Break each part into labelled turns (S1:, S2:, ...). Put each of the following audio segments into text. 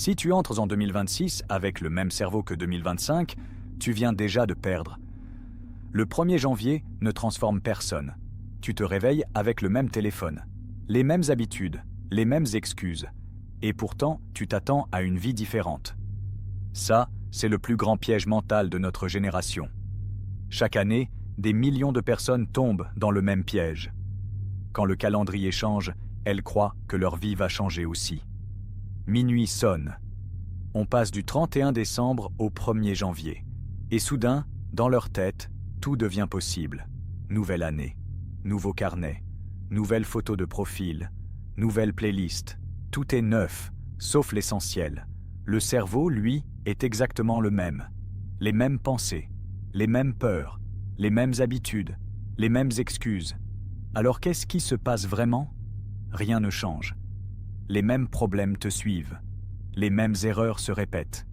S1: Si tu entres en 2026 avec le même cerveau que 2025, tu viens déjà de perdre. Le 1er janvier ne transforme personne. Tu te réveilles avec le même téléphone, les mêmes habitudes, les mêmes excuses. Et pourtant, tu t'attends à une vie différente. Ça, c'est le plus grand piège mental de notre génération. Chaque année, des millions de personnes tombent dans le même piège. Quand le calendrier change, elles croient que leur vie va changer aussi. Minuit sonne. On passe du 31 décembre au 1er janvier. Et soudain, dans leur tête, tout devient possible. Nouvelle année, nouveau carnet, nouvelle photo de profil, nouvelle playlist. Tout est neuf, sauf l'essentiel. Le cerveau, lui, est exactement le même. Les mêmes pensées, les mêmes peurs, les mêmes habitudes, les mêmes excuses. Alors qu'est-ce qui se passe vraiment? Rien ne change. Les mêmes problèmes te suivent. Les mêmes erreurs se répètent.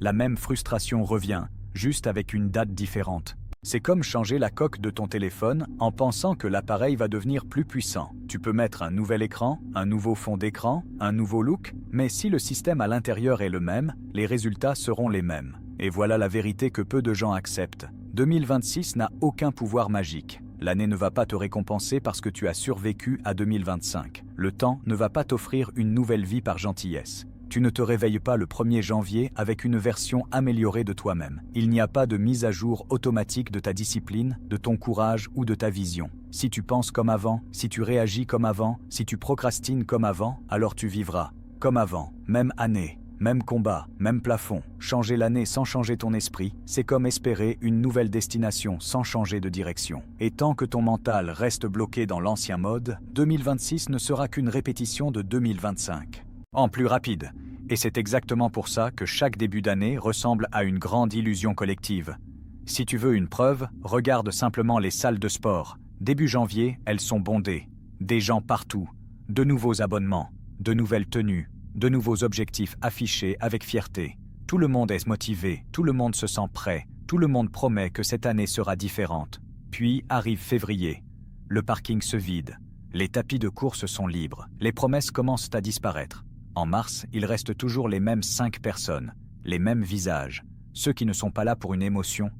S1: La même frustration revient, juste avec une date différente. C'est comme changer la coque de ton téléphone en pensant que l'appareil va devenir plus puissant. Tu peux mettre un nouvel écran, un nouveau fond d'écran, un nouveau look, mais si le système à l'intérieur est le même, les résultats seront les mêmes. Et voilà la vérité que peu de gens acceptent. 2026 n'a aucun pouvoir magique. L'année ne va pas te récompenser parce que tu as survécu à 2025. Le temps ne va pas t'offrir une nouvelle vie par gentillesse. Tu ne te réveilles pas le 1er janvier avec une version améliorée de toi-même. Il n'y a pas de mise à jour automatique de ta discipline, de ton courage ou de ta vision. Si tu penses comme avant, si tu réagis comme avant, si tu procrastines comme avant, alors tu vivras comme avant, même année. Même combat, même plafond. Changer l'année sans changer ton esprit, c'est comme espérer une nouvelle destination sans changer de direction. Et tant que ton mental reste bloqué dans l'ancien mode, 2026 ne sera qu'une répétition de 2025. En plus rapide. Et c'est exactement pour ça que chaque début d'année ressemble à une grande illusion collective. Si tu veux une preuve, regarde simplement les salles de sport. Début janvier, elles sont bondées. Des gens partout. De nouveaux abonnements, de nouvelles tenues, de nouveaux objectifs affichés avec fierté. Tout le monde est motivé, tout le monde se sent prêt, tout le monde promet que cette année sera différente. Puis arrive février. Le parking se vide. Les tapis de course sont libres. Les promesses commencent à disparaître. En mars, il reste toujours les mêmes 5 personnes, les mêmes visages, ceux qui ne sont pas là pour une émotion,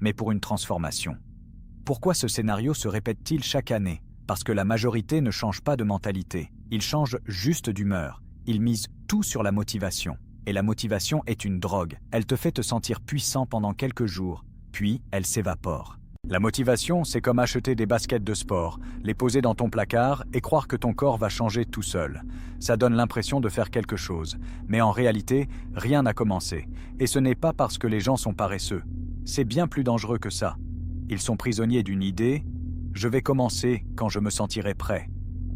S1: mais pour une transformation. Pourquoi ce scénario se répète-t-il chaque année? Parce que la majorité ne change pas de mentalité. Ils changent juste d'humeur. Ils misent tout sur la motivation. Et la motivation est une drogue. Elle te fait te sentir puissant pendant quelques jours, puis elle s'évapore. La motivation, c'est comme acheter des baskets de sport, les poser dans ton placard et croire que ton corps va changer tout seul. Ça donne l'impression de faire quelque chose. Mais en réalité, rien n'a commencé. Et ce n'est pas parce que les gens sont paresseux. C'est bien plus dangereux que ça. Ils sont prisonniers d'une idée. Je vais commencer quand je me sentirai prêt.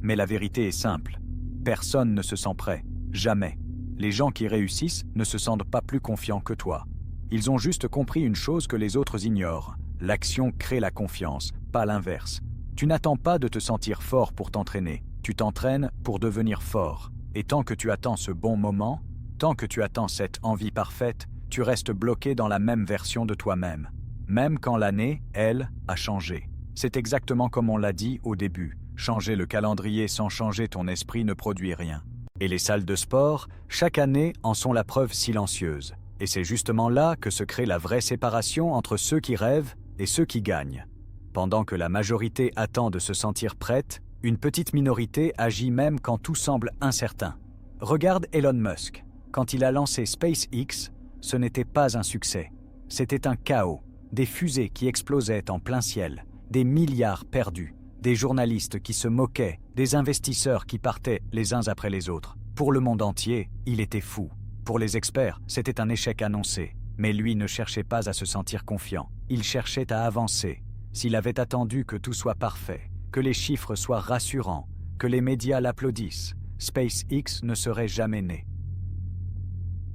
S1: Mais la vérité est simple. Personne ne se sent prêt. Jamais. Les gens qui réussissent ne se sentent pas plus confiants que toi. Ils ont juste compris une chose que les autres ignorent. L'action crée la confiance, pas l'inverse. Tu n'attends pas de te sentir fort pour t'entraîner. Tu t'entraînes pour devenir fort. Et tant que tu attends ce bon moment, tant que tu attends cette envie parfaite, tu restes bloqué dans la même version de toi-même. Même quand l'année, elle, a changé. C'est exactement comme on l'a dit au début. Changer le calendrier sans changer ton esprit ne produit rien. Et les salles de sport, chaque année, en sont la preuve silencieuse. Et c'est justement là que se crée la vraie séparation entre ceux qui rêvent et ceux qui gagnent. Pendant que la majorité attend de se sentir prête, une petite minorité agit même quand tout semble incertain. Regarde Elon Musk. Quand il a lancé SpaceX, ce n'était pas un succès. C'était un chaos. Des fusées qui explosaient en plein ciel, des milliards perdus, des journalistes qui se moquaient, des investisseurs qui partaient les uns après les autres. Pour le monde entier, il était fou. Pour les experts, c'était un échec annoncé. Mais lui ne cherchait pas à se sentir confiant. Il cherchait à avancer. S'il avait attendu que tout soit parfait, que les chiffres soient rassurants, que les médias l'applaudissent, SpaceX ne serait jamais né.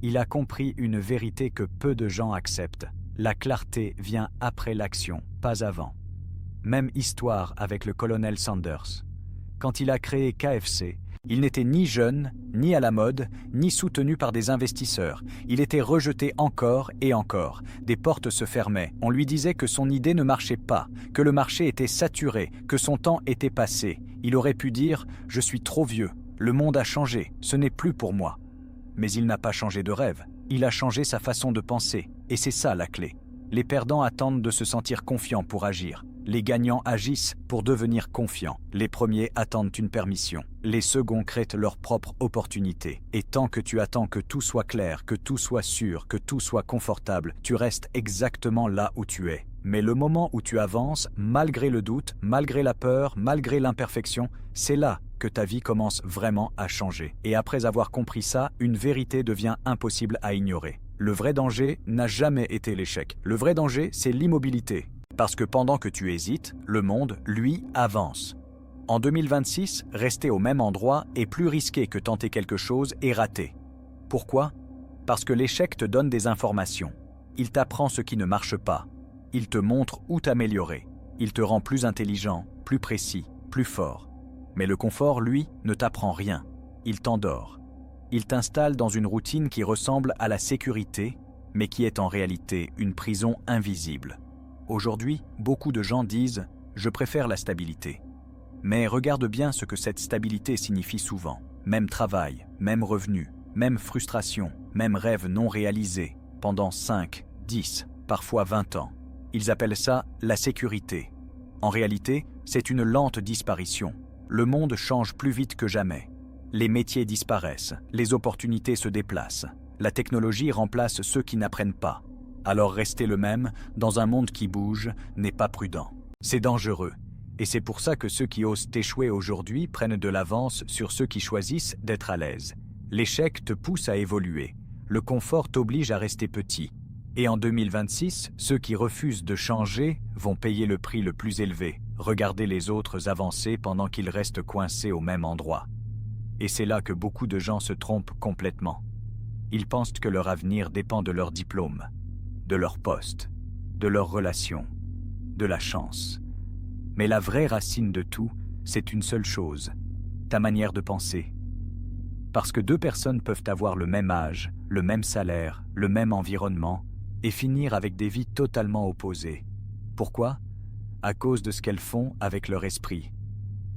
S1: Il a compris une vérité que peu de gens acceptent. La clarté vient après l'action, pas avant. Même histoire avec le colonel Sanders. Quand il a créé KFC, il n'était ni jeune, ni à la mode, ni soutenu par des investisseurs. Il était rejeté encore et encore. Des portes se fermaient. On lui disait que son idée ne marchait pas, que le marché était saturé, que son temps était passé. Il aurait pu dire « Je suis trop vieux, le monde a changé, ce n'est plus pour moi ». Mais il n'a pas changé de rêve, il a changé sa façon de penser, et c'est ça la clé. Les perdants attendent de se sentir confiants pour agir. Les gagnants agissent pour devenir confiants. Les premiers attendent une permission. Les seconds créent leur propre opportunité. Et tant que tu attends que tout soit clair, que tout soit sûr, que tout soit confortable, tu restes exactement là où tu es. Mais le moment où tu avances, malgré le doute, malgré la peur, malgré l'imperfection, c'est là que ta vie commence vraiment à changer. Et après avoir compris ça, une vérité devient impossible à ignorer. Le vrai danger n'a jamais été l'échec. Le vrai danger, c'est l'immobilité. Parce que pendant que tu hésites, le monde, lui, avance. En 2026, rester au même endroit est plus risqué que tenter quelque chose et rater. Pourquoi? Parce que l'échec te donne des informations. Il t'apprend ce qui ne marche pas. Il te montre où t'améliorer. Il te rend plus intelligent, plus précis, plus fort. Mais le confort, lui, ne t'apprend rien. Il t'endort. Il t'installe dans une routine qui ressemble à la sécurité, mais qui est en réalité une prison invisible. Aujourd'hui, beaucoup de gens disent « je préfère la stabilité ». Mais regarde bien ce que cette stabilité signifie souvent. Même travail, même revenu, même frustration, même rêve non réalisé, pendant 5, 10, parfois 20 ans. Ils appellent ça la sécurité. En réalité, c'est une lente disparition. Le monde change plus vite que jamais. Les métiers disparaissent, les opportunités se déplacent. La technologie remplace ceux qui n'apprennent pas. Alors rester le même, dans un monde qui bouge, n'est pas prudent. C'est dangereux. Et c'est pour ça que ceux qui osent échouer aujourd'hui prennent de l'avance sur ceux qui choisissent d'être à l'aise. L'échec te pousse à évoluer. Le confort t'oblige à rester petit. Et en 2026, ceux qui refusent de changer vont payer le prix le plus élevé. Regarder les autres avancer pendant qu'ils restent coincés au même endroit. Et c'est là que beaucoup de gens se trompent complètement. Ils pensent que leur avenir dépend de leur diplôme, de leur poste, de leurs relations, de la chance. Mais la vraie racine de tout, c'est une seule chose, ta manière de penser. Parce que deux personnes peuvent avoir le même âge, le même salaire, le même environnement, et finir avec des vies totalement opposées. Pourquoi? À cause de ce qu'elles font avec leur esprit.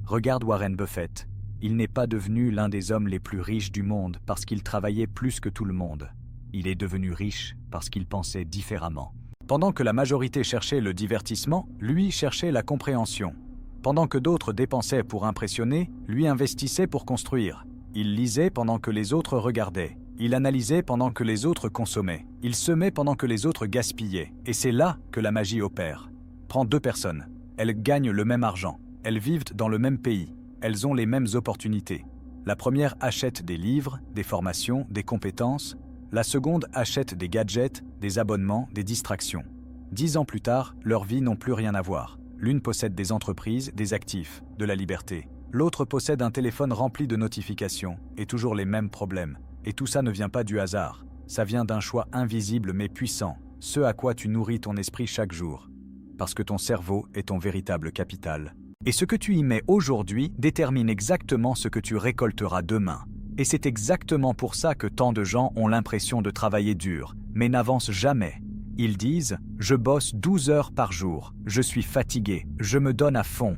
S1: Regarde Warren Buffett. Il n'est pas devenu l'un des hommes les plus riches du monde parce qu'il travaillait plus que tout le monde. Il est devenu riche parce qu'il pensait différemment. Pendant que la majorité cherchait le divertissement, lui cherchait la compréhension. Pendant que d'autres dépensaient pour impressionner, lui investissait pour construire. Il lisait pendant que les autres regardaient. Il analysait pendant que les autres consommaient. Il semait pendant que les autres gaspillaient. Et c'est là que la magie opère. Prends deux personnes. Elles gagnent le même argent. Elles vivent dans le même pays. Elles ont les mêmes opportunités. La première achète des livres, des formations, des compétences. La seconde achète des gadgets, des abonnements, des distractions. 10 ans plus tard, leurs vies n'ont plus rien à voir. L'une possède des entreprises, des actifs, de la liberté. L'autre possède un téléphone rempli de notifications, et toujours les mêmes problèmes. Et tout ça ne vient pas du hasard. Ça vient d'un choix invisible mais puissant, ce à quoi tu nourris ton esprit chaque jour. Parce que ton cerveau est ton véritable capital. Et ce que tu y mets aujourd'hui détermine exactement ce que tu récolteras demain. Et c'est exactement pour ça que tant de gens ont l'impression de travailler dur, mais n'avancent jamais. Ils disent « je bosse 12 heures par jour, je suis fatigué, je me donne à fond ».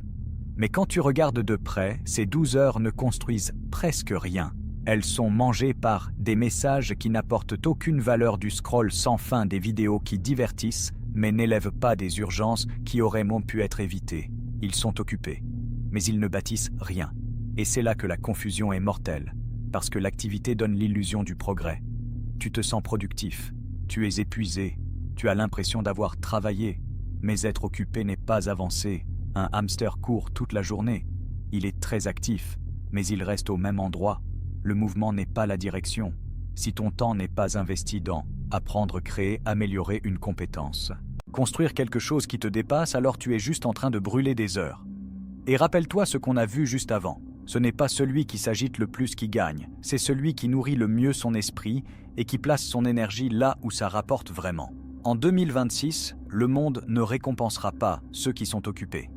S1: Mais quand tu regardes de près, ces 12 heures ne construisent presque rien. Elles sont mangées par des messages qui n'apportent aucune valeur, du scroll sans fin, des vidéos qui divertissent, mais n'élèvent pas des urgences qui auraient pu être évitées. Ils sont occupés, mais ils ne bâtissent rien. Et c'est là que la confusion est mortelle, parce que l'activité donne l'illusion du progrès. Tu te sens productif, tu es épuisé, tu as l'impression d'avoir travaillé, mais être occupé n'est pas avancer. Un hamster court toute la journée. Il est très actif, mais il reste au même endroit. Le mouvement n'est pas la direction. Si ton temps n'est pas investi dans apprendre, créer, améliorer une compétence, construire quelque chose qui te dépasse, alors tu es juste en train de brûler des heures. Et rappelle-toi ce qu'on a vu juste avant. Ce n'est pas celui qui s'agite le plus qui gagne, c'est celui qui nourrit le mieux son esprit et qui place son énergie là où ça rapporte vraiment. En 2026, le monde ne récompensera pas ceux qui sont occupés.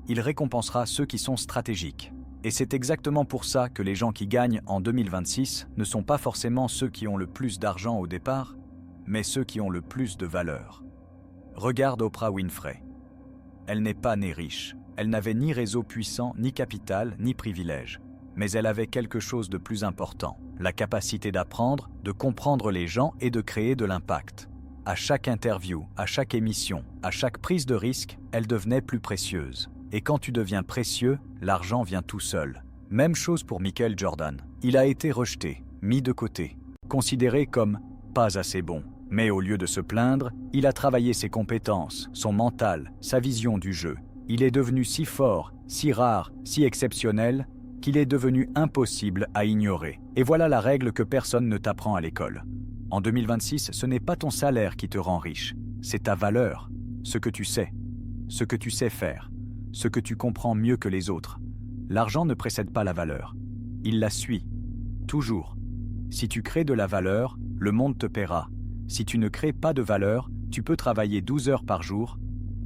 S1: Il récompensera ceux qui sont stratégiques. Et c'est exactement pour ça que les gens qui gagnent en 2026 ne sont pas forcément ceux qui ont le plus d'argent au départ, mais ceux qui ont le plus de valeur. Regarde Oprah Winfrey. Elle n'est pas née riche. Elle n'avait ni réseau puissant, ni capital, ni privilège. Mais elle avait quelque chose de plus important, la capacité d'apprendre, de comprendre les gens et de créer de l'impact. À chaque interview, à chaque émission, à chaque prise de risque, elle devenait plus précieuse. Et quand tu deviens précieux, l'argent vient tout seul. Même chose pour Michael Jordan. Il a été rejeté, mis de côté, considéré comme pas assez bon. Mais au lieu de se plaindre, il a travaillé ses compétences, son mental, sa vision du jeu. Il est devenu si fort, si rare, si exceptionnel, qu'il est devenu impossible à ignorer. Et voilà la règle que personne ne t'apprend à l'école. En 2026, ce n'est pas ton salaire qui te rend riche, c'est ta valeur, ce que tu sais faire, ce que tu comprends mieux que les autres. L'argent ne précède pas la valeur, il la suit, toujours. Si tu crées de la valeur, le monde te paiera. Si tu ne crées pas de valeur, tu peux travailler 12 heures par jour,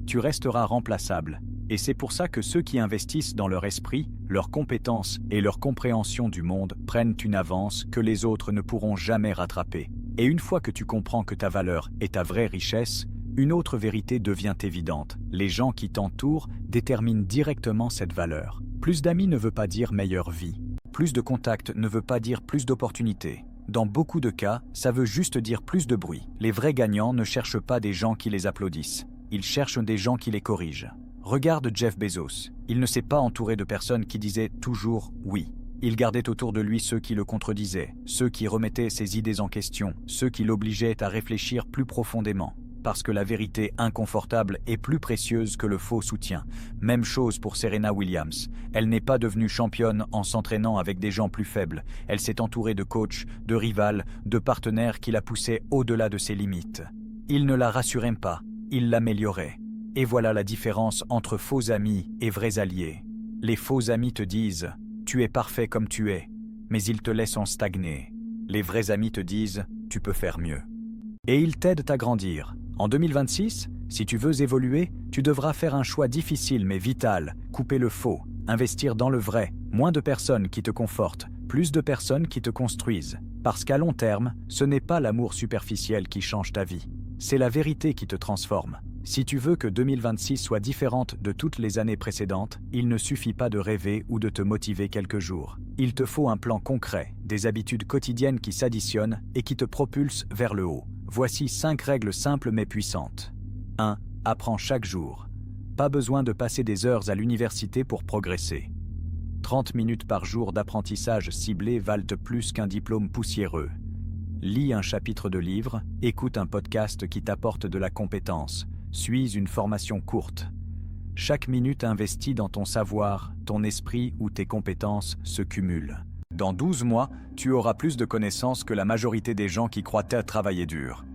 S1: tu resteras remplaçable. Et c'est pour ça que ceux qui investissent dans leur esprit, leurs compétences et leur compréhension du monde prennent une avance que les autres ne pourront jamais rattraper. Et une fois que tu comprends que ta valeur est ta vraie richesse, une autre vérité devient évidente. Les gens qui t'entourent déterminent directement cette valeur. Plus d'amis ne veut pas dire meilleure vie. Plus de contacts ne veut pas dire plus d'opportunités. Dans beaucoup de cas, ça veut juste dire plus de bruit. Les vrais gagnants ne cherchent pas des gens qui les applaudissent. Ils cherchent des gens qui les corrigent. Regarde Jeff Bezos. Il ne s'est pas entouré de personnes qui disaient toujours « oui ». Il gardait autour de lui ceux qui le contredisaient, ceux qui remettaient ses idées en question, ceux qui l'obligeaient à réfléchir plus profondément. Parce que la vérité inconfortable est plus précieuse que le faux soutien. Même chose pour Serena Williams. Elle n'est pas devenue championne en s'entraînant avec des gens plus faibles. Elle s'est entourée de coachs, de rivales, de partenaires qui la poussaient au-delà de ses limites. Ils ne la rassuraient pas, ils l'amélioraient. Et voilà la différence entre faux amis et vrais alliés. Les faux amis te disent « tu es parfait comme tu es », mais ils te laissent en stagner. Les vrais amis te disent « tu peux faire mieux ». Et ils t'aident à grandir. En 2026, si tu veux évoluer, tu devras faire un choix difficile mais vital, couper le faux, investir dans le vrai, moins de personnes qui te confortent, plus de personnes qui te construisent. Parce qu'à long terme, ce n'est pas l'amour superficiel qui change ta vie, c'est la vérité qui te transforme. Si tu veux que 2026 soit différente de toutes les années précédentes, il ne suffit pas de rêver ou de te motiver quelques jours. Il te faut un plan concret, des habitudes quotidiennes qui s'additionnent et qui te propulsent vers le haut. Voici 5 règles simples mais puissantes. 1. Apprends chaque jour. Pas besoin de passer des heures à l'université pour progresser. 30 minutes par jour d'apprentissage ciblé valent plus qu'un diplôme poussiéreux. Lis un chapitre de livre, écoute un podcast qui t'apporte de la compétence. Suis une formation courte. Chaque minute investie dans ton savoir, ton esprit ou tes compétences se cumule. Dans 12 mois, tu auras plus de connaissances que la majorité des gens qui croient à travailler dur.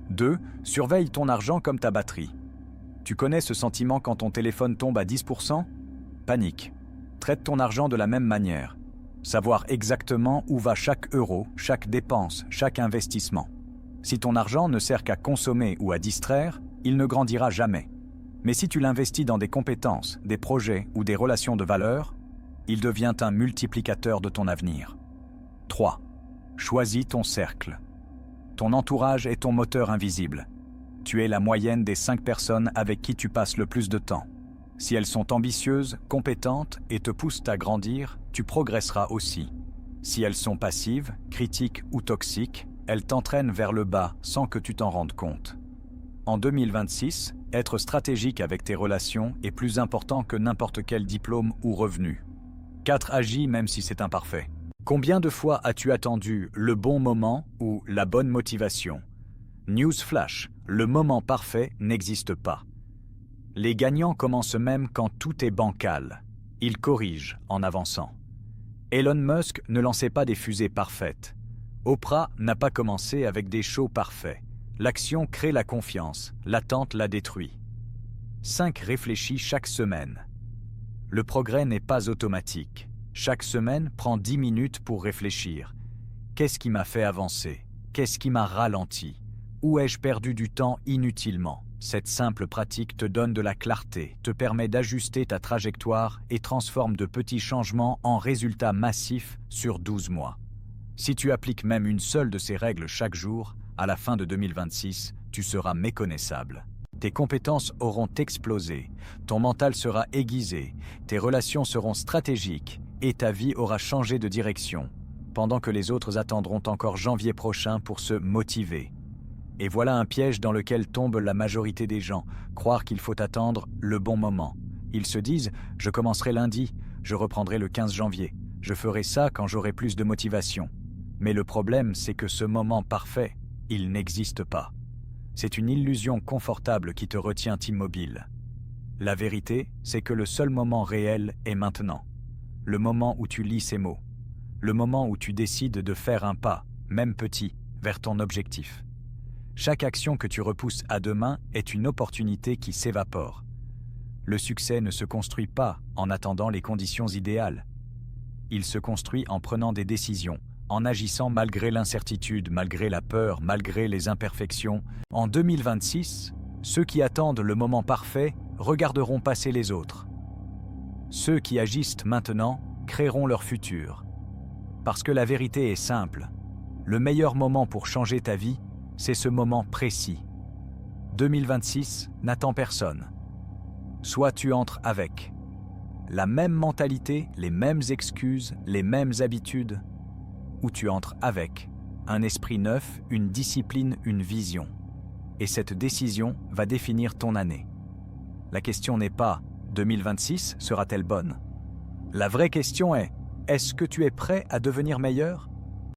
S1: 2. Surveille ton argent comme ta batterie. Tu connais ce sentiment quand ton téléphone tombe à 10%? Panique. Traite ton argent de la même manière. Savoir exactement où va chaque euro, chaque dépense, chaque investissement. Si ton argent ne sert qu'à consommer ou à distraire, il ne grandira jamais. Mais si tu l'investis dans des compétences, des projets ou des relations de valeur, il devient un multiplicateur de ton avenir. 3. Choisis ton cercle. Ton entourage est ton moteur invisible. Tu es la moyenne des 5 personnes avec qui tu passes le plus de temps. Si elles sont ambitieuses, compétentes et te poussent à grandir, tu progresseras aussi. Si elles sont passives, critiques ou toxiques, elles t'entraînent vers le bas sans que tu t'en rendes compte. En 2026, être stratégique avec tes relations est plus important que n'importe quel diplôme ou revenu. 4. Agis même si c'est imparfait. Combien de fois as-tu attendu le bon moment ou la bonne motivation? Newsflash, le moment parfait n'existe pas. Les gagnants commencent même quand tout est bancal. Ils corrigent en avançant. Elon Musk ne lançait pas des fusées parfaites. Oprah n'a pas commencé avec des shows parfaits. L'action crée la confiance, l'attente la détruit. 5. Réfléchis chaque semaine. Le progrès n'est pas automatique. Chaque semaine, prends 10 minutes pour réfléchir. Qu'est-ce qui m'a fait avancer? Qu'est-ce qui m'a ralenti? Où ai-je perdu du temps inutilement? Cette simple pratique te donne de la clarté, te permet d'ajuster ta trajectoire et transforme de petits changements en résultats massifs sur 12 mois. Si tu appliques même une seule de ces règles chaque jour, à la fin de 2026, tu seras méconnaissable. Tes compétences auront explosé, ton mental sera aiguisé, tes relations seront stratégiques et ta vie aura changé de direction. pendant que les autres attendront encore janvier prochain pour se motiver. Et voilà un piège dans lequel tombe la majorité des gens, croire qu'il faut attendre le bon moment. Ils se disent « je commencerai lundi, je reprendrai le 15 janvier, je ferai ça quand j'aurai plus de motivation ». Mais le problème, c'est que ce moment parfait, il n'existe pas. C'est une illusion confortable qui te retient immobile. La vérité, c'est que le seul moment réel est maintenant. Le moment où tu lis ces mots. Le moment où tu décides de faire un pas, même petit, vers ton objectif. Chaque action que tu repousses à demain est une opportunité qui s'évapore. Le succès ne se construit pas en attendant les conditions idéales. Il se construit en prenant des décisions, en agissant malgré l'incertitude, malgré la peur, malgré les imperfections. En 2026, ceux qui attendent le moment parfait regarderont passer les autres. Ceux qui agissent maintenant créeront leur futur. Parce que la vérité est simple. Le meilleur moment pour changer ta vie, c'est ce moment précis. 2026 n'attend personne. Soit tu entres avec la même mentalité, les mêmes excuses, les mêmes habitudes, ou tu entres avec un esprit neuf, une discipline, une vision. Et cette décision va définir ton année. La question n'est pas « 2026 sera-t-elle bonne ?» La vraie question est « Est-ce que tu es prêt à devenir meilleur ?»